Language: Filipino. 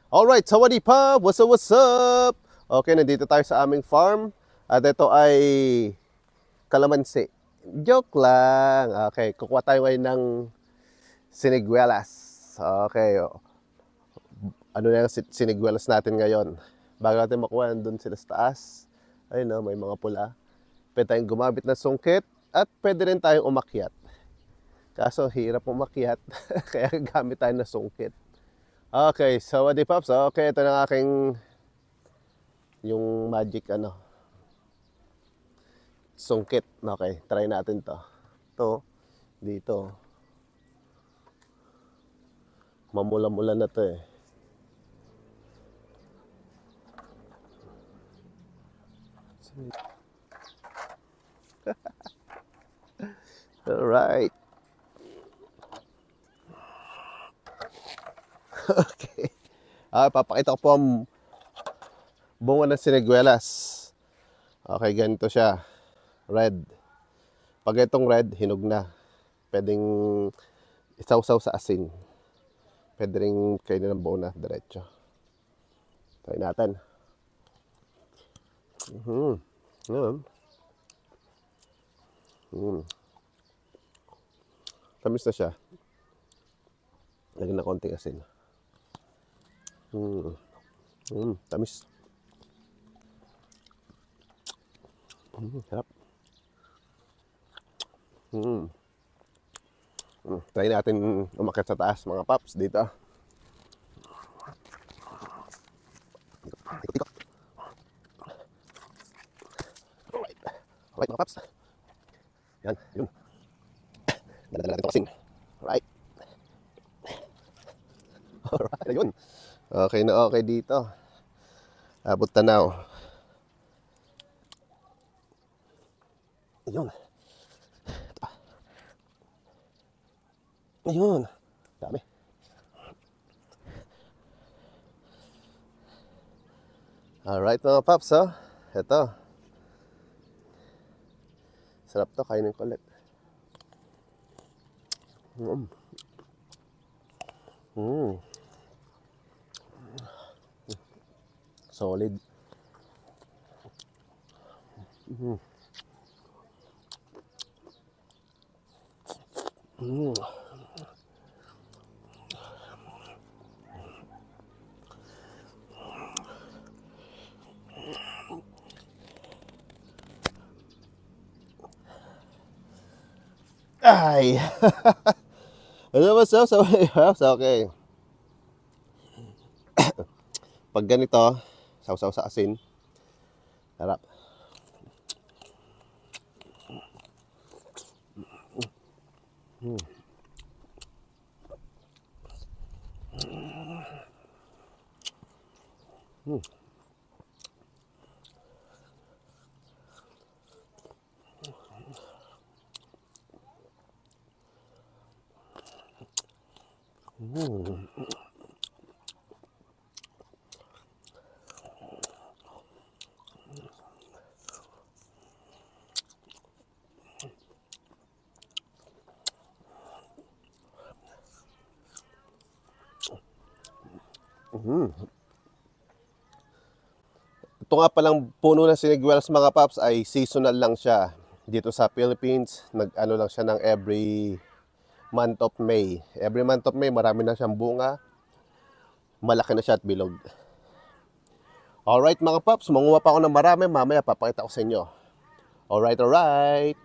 Alright, sawadee pa! What's up? Okay, nandito tayo sa aming farm. At ito ay kalamansi. Joke lang. Okay, kukuha tayo ngayon ng siniguelas. Okay, ano na yung siniguelas natin ngayon? Bago natin makuha, nandun sila sa taas. Ayun na, may mga pula. Pwede tayong gumamit ng sungkit at pwede rin tayong umakyat. Kaso hirap umakyat, kaya gamit tayo ng sungkit. Okay, so what pops? Okay, ito na aking yung magic sungkit. Okay, try natin to. Ito, dito. Mamula-mula na to eh. Alright. Okay. Papakita ko po ang bunga ng siniguelas. Okay, ganito siya. Red. Pag itong red, hinog na. Pwedeng isawsaw sa asin. Pwede rin kainin ng buo na, diretso. Try natin. Tamis na siya. Lagyan na konting asin. Tamis. Sarap. Try natin umakyat sa taas, mga paps, dito. Alright. Alright, mga paps. Yan, yun. Dala-dala natin ito kasing. Alright. Alright, ayun. Okay na okay dito. Abot tanaw. Ayun. Ayun. Dami. Alright mga paps, oh. Ito. Sarap to, kainin ko ulit. Solid. Ay. Ano ba so? Okay. Pag ganito, sausaw sa asin. Sarap. Ito nga palang puno ng siniguelas mga paps ay seasonal lang siya. Dito sa Philippines, nag-ano lang siya ng every month of May. Every month of May, marami na siyang bunga. Malaki na siya at bilog. Alright mga paps, manguha pa ako ng marami. Mamaya papakita ko sa inyo. Alright.